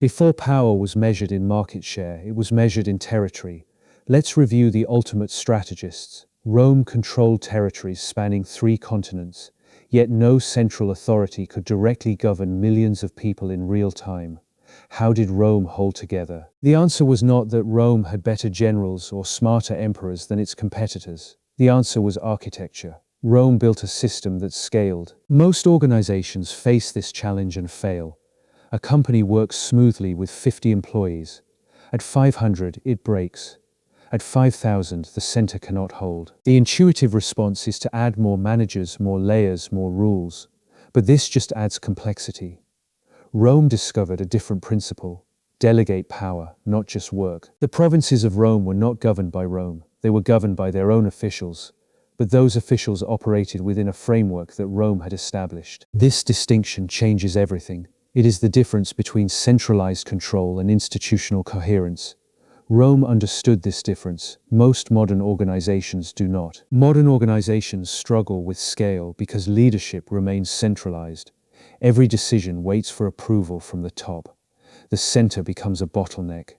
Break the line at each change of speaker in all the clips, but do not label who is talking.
Before power was measured in market share, it was measured in territory. Let's review the ultimate strategists. Rome controlled territories spanning 3 continents, yet no central authority could directly govern millions of people in real time. How did Rome hold together? The answer was not that Rome had better generals or smarter emperors than its competitors. The answer was architecture. Rome built a system that scaled. Most organizations face this challenge and fail. A company works smoothly with 50 employees. At 500, it breaks. At 5,000, the center cannot hold. The intuitive response is to add more managers, more layers, more rules. But this just adds complexity. Rome discovered a different principle: delegate power, not just work. The provinces of Rome were not governed by Rome. They were governed by their own officials. But those officials operated within a framework that Rome had established. This distinction changes everything. It is the difference between centralized control and institutional coherence. Rome understood this difference. Most modern organizations do not. Modern organizations struggle with scale because leadership remains centralized. Every decision waits for approval from the top. The center becomes a bottleneck.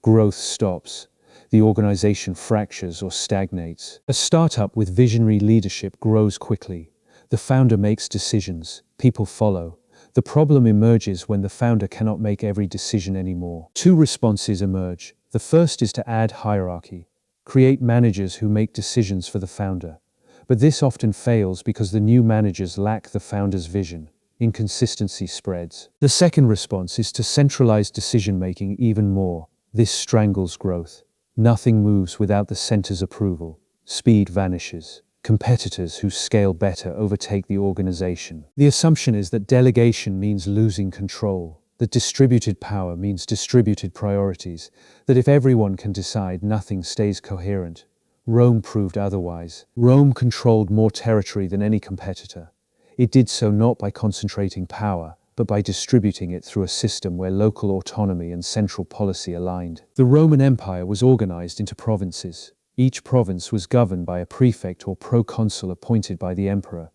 Growth stops. The organization fractures or stagnates. A startup with visionary leadership grows quickly. The founder makes decisions. People follow. The problem emerges when the founder cannot make every decision anymore. 2 responses emerge. The first is to add hierarchy. Create managers who make decisions for the founder. But this often fails because the new managers lack the founder's vision. Inconsistency spreads. The second response is to centralize decision-making even more. This strangles growth. Nothing moves without the center's approval. Speed vanishes. Competitors who scale better overtake the organization. The assumption is that delegation means losing control, that distributed power means distributed priorities, that if everyone can decide, nothing stays coherent. Rome proved otherwise. Rome controlled more territory than any competitor. It did so not by concentrating power, but by distributing it through a system where local autonomy and central policy aligned. The Roman Empire was organized into provinces. Each province was governed by a prefect or proconsul appointed by the emperor,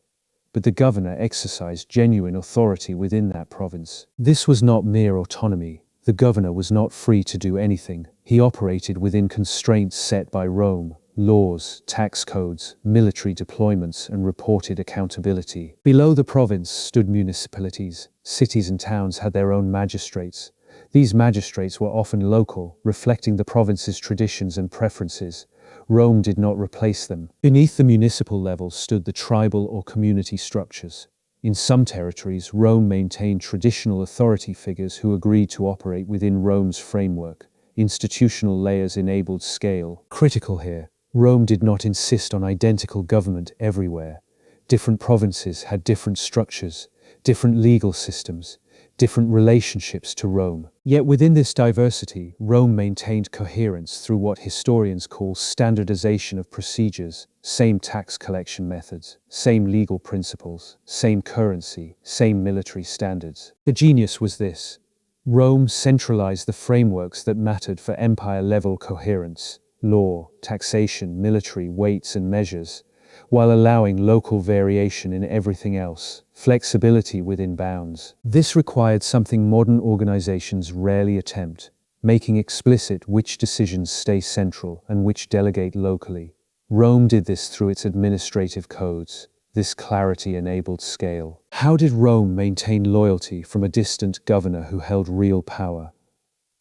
but the governor exercised genuine authority within that province. This was not mere autonomy. The governor was not free to do anything. He operated within constraints set by Rome: laws, tax codes, military deployments, and reported accountability. Below the province stood municipalities. Cities and towns had their own magistrates. These magistrates were often local, reflecting the province's traditions and preferences. Rome did not replace them. Beneath the municipal level stood the tribal or community structures. In some territories, Rome maintained traditional authority figures who agreed to operate within Rome's framework. Institutional layers enabled scale. Critical here, Rome did not insist on identical government everywhere. Different provinces had different structures, different legal systems, different relationships to Rome. Yet within this diversity, Rome maintained coherence through what historians call standardization of procedures: same tax collection methods, same legal principles, same currency, same military standards. The genius was this: Rome centralized the frameworks that mattered for empire-level coherence: law, taxation, military weights and measures, while allowing local variation in everything else, flexibility within bounds. This required something modern organizations rarely attempt: making explicit which decisions stay central and which delegate locally. Rome did this through its administrative codes. This clarity enabled scale. How did Rome maintain loyalty from a distant governor who held real power?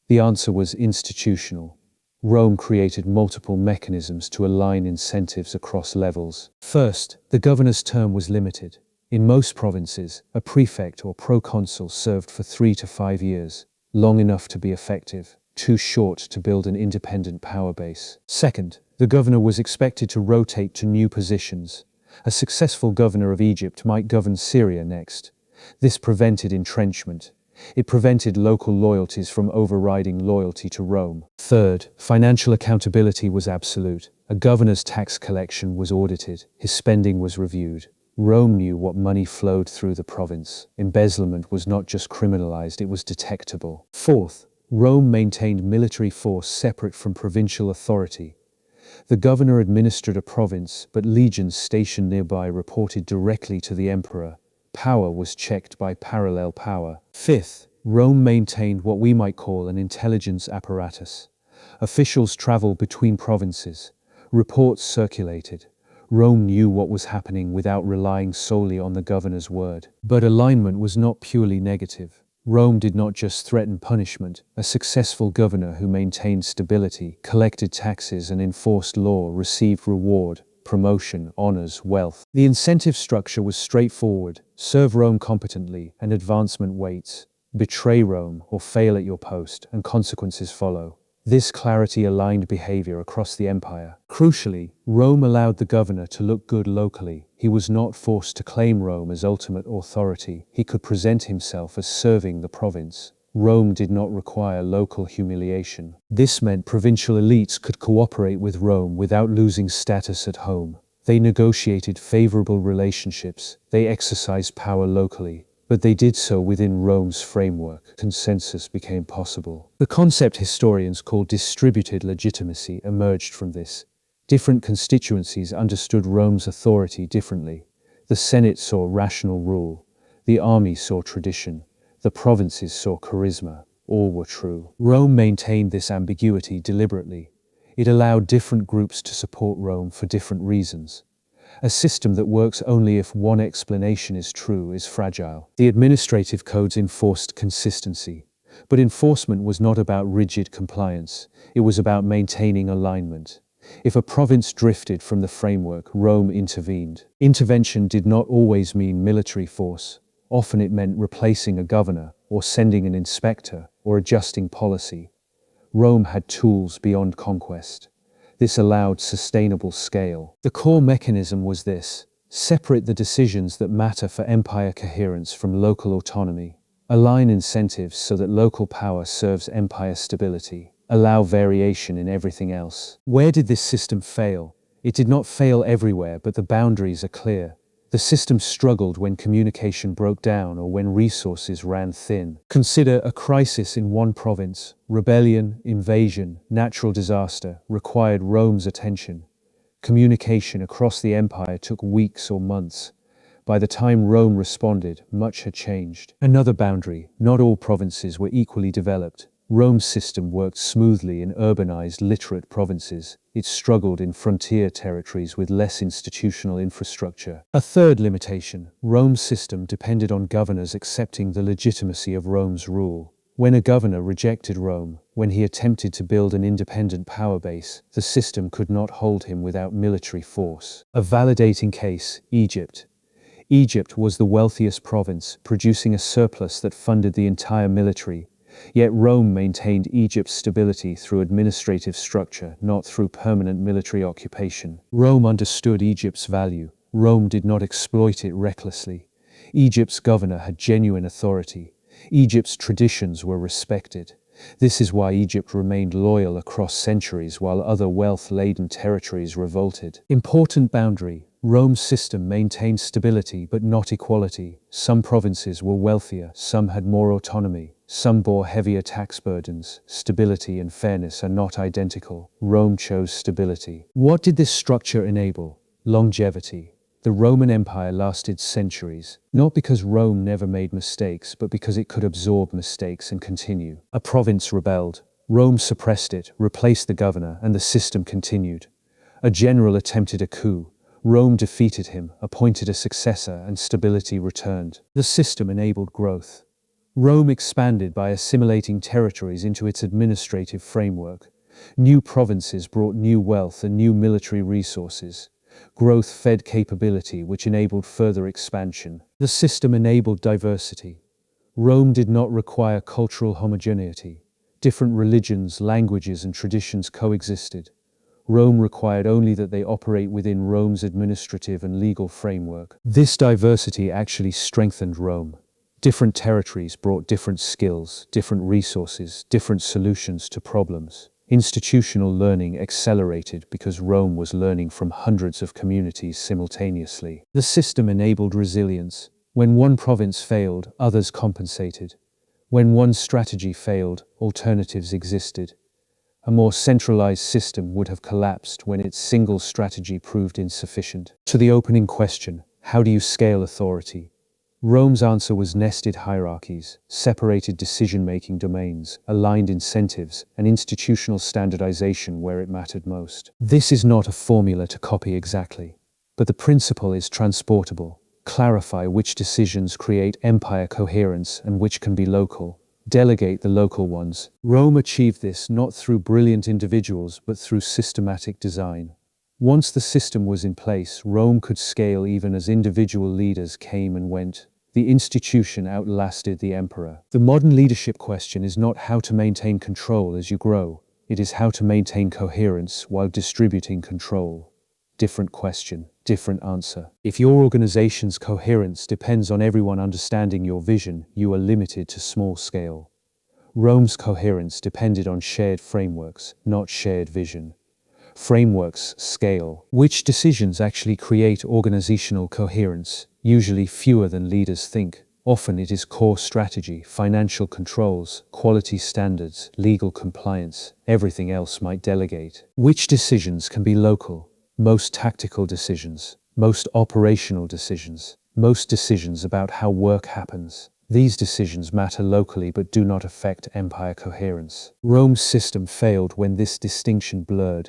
The answer was institutional. Rome created multiple mechanisms to align incentives across levels. First, the governor's term was limited. In most provinces, a prefect or proconsul served for 3 to 5 years, long enough to be effective, too short to build an independent power base. Second, the governor was expected to rotate to new positions. A successful governor of Egypt might govern Syria next. This prevented entrenchment. It prevented local loyalties from overriding loyalty to Rome. Third, financial accountability was absolute. A governor's tax collection was audited. His spending was reviewed. Rome knew what money flowed through the province. Embezzlement was not just criminalized, it was detectable. Fourth, Rome maintained military force separate from provincial authority. The governor administered a province, but legions stationed nearby reported directly to the emperor. Power was checked by parallel power. Fifth, Rome maintained what we might call an intelligence apparatus. Officials traveled between provinces. Reports circulated. Rome knew what was happening without relying solely on the governor's word. But alignment was not purely negative. Rome did not just threaten punishment. A successful governor who maintained stability, collected taxes, and enforced law received reward, promotion, honors, wealth. The incentive structure was straightforward: serve Rome competently, and advancement waits. Betray Rome, or fail at your post, and consequences follow. This clarity aligned behavior across the empire. Crucially, Rome allowed the governor to look good locally. He was not forced to claim Rome as ultimate authority. He could present himself as serving the province. Rome did not require local humiliation. This meant provincial elites could cooperate with Rome without losing status at home. They negotiated favorable relationships. They exercised power locally. But they did so within Rome's framework. Consensus became possible. The concept historians call distributed legitimacy emerged from this. Different constituencies understood Rome's authority differently. The Senate saw rational rule. The army saw tradition. The provinces saw charisma. All were true. Rome maintained this ambiguity deliberately. It allowed different groups to support Rome for different reasons. A system that works only if one explanation is true is fragile. The administrative codes enforced consistency. But enforcement was not about rigid compliance. It was about maintaining alignment. If a province drifted from the framework, Rome intervened. Intervention did not always mean military force. Often it meant replacing a governor, or sending an inspector, or adjusting policy. Rome had tools beyond conquest. This allowed sustainable scale. The core mechanism was this: separate the decisions that matter for empire coherence from local autonomy. Align incentives so that local power serves empire stability. Allow variation in everything else. Where did this system fail? It did not fail everywhere, but the boundaries are clear. The system struggled when communication broke down or when resources ran thin. Consider a crisis in one province. Rebellion, invasion, natural disaster required Rome's attention. Communication across the empire took weeks or months. By the time Rome responded, much had changed. Another boundary: not all provinces were equally developed. Rome's system worked smoothly in urbanized, literate provinces. It struggled in frontier territories with less institutional infrastructure. A third limitation: Rome's system depended on governors accepting the legitimacy of Rome's rule. When a governor rejected Rome, when he attempted to build an independent power base, the system could not hold him without military force. A validating case: Egypt. Egypt was the wealthiest province, producing a surplus that funded the entire military. Yet Rome maintained Egypt's stability through administrative structure, not through permanent military occupation. Rome understood Egypt's value. Rome did not exploit it recklessly. Egypt's governor had genuine authority. Egypt's traditions were respected. This is why Egypt remained loyal across centuries while other wealth-laden territories revolted. Important boundary: Rome's system maintained stability but not equality. Some provinces were wealthier, some had more autonomy. Some bore heavier tax burdens. Stability and fairness are not identical. Rome chose stability. What did this structure enable? Longevity. The Roman Empire lasted centuries, not because Rome never made mistakes, but because it could absorb mistakes and continue. A province rebelled. Rome suppressed it, replaced the governor, and the system continued. A general attempted a coup. Rome defeated him, appointed a successor, and stability returned. The system enabled growth. Rome expanded by assimilating territories into its administrative framework. New provinces brought new wealth and new military resources. Growth fed capability, which enabled further expansion. The system enabled diversity. Rome did not require cultural homogeneity. Different religions, languages, and traditions coexisted. Rome required only that they operate within Rome's administrative and legal framework. This diversity actually strengthened Rome. Different territories brought different skills, different resources, different solutions to problems. Institutional learning accelerated because Rome was learning from hundreds of communities simultaneously. The system enabled resilience. When one province failed, others compensated. When one strategy failed, alternatives existed. A more centralized system would have collapsed when its single strategy proved insufficient. To the opening question: how do you scale authority? Rome's answer was nested hierarchies, separated decision-making domains, aligned incentives, and institutional standardization where it mattered most. This is not a formula to copy exactly, but the principle is transportable. Clarify which decisions create empire coherence and which can be local. Delegate the local ones. Rome achieved this not through brilliant individuals, but through systematic design. Once the system was in place, Rome could scale even as individual leaders came and went. The institution outlasted the emperor. The modern leadership question is not how to maintain control as you grow. It is how to maintain coherence while distributing control. Different question, different answer. If your organization's coherence depends on everyone understanding your vision, you are limited to small scale. Rome's coherence depended on shared frameworks, not shared vision. Frameworks scale. Which decisions actually create organizational coherence? Usually fewer than leaders think. Often it is core strategy, financial controls, quality standards, legal compliance. Everything else might delegate. Which decisions can be local? Most tactical decisions, most operational decisions, most decisions about how work happens. These decisions matter locally but do not affect empire coherence. Rome's system failed when this distinction blurred.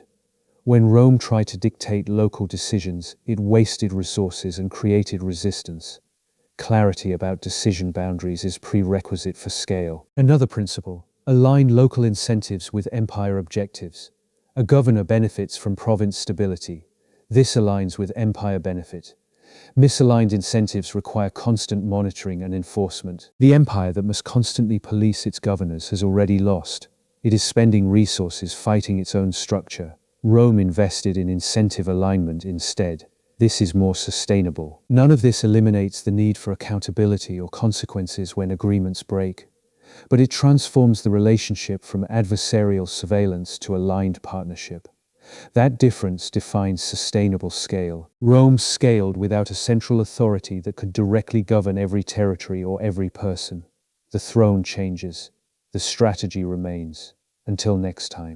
When Rome tried to dictate local decisions, it wasted resources and created resistance. Clarity about decision boundaries is prerequisite for scale. Another principle: align local incentives with empire objectives. A governor benefits from province stability. This aligns with empire benefit. Misaligned incentives require constant monitoring and enforcement. The empire that must constantly police its governors has already lost. It is spending resources fighting its own structure. Rome invested in incentive alignment instead. This is more sustainable. None of this eliminates the need for accountability or consequences when agreements break, but it transforms the relationship from adversarial surveillance to aligned partnership. That difference defines sustainable scale. Rome scaled without a central authority that could directly govern every territory or every person. The throne changes. The strategy remains. Until next time.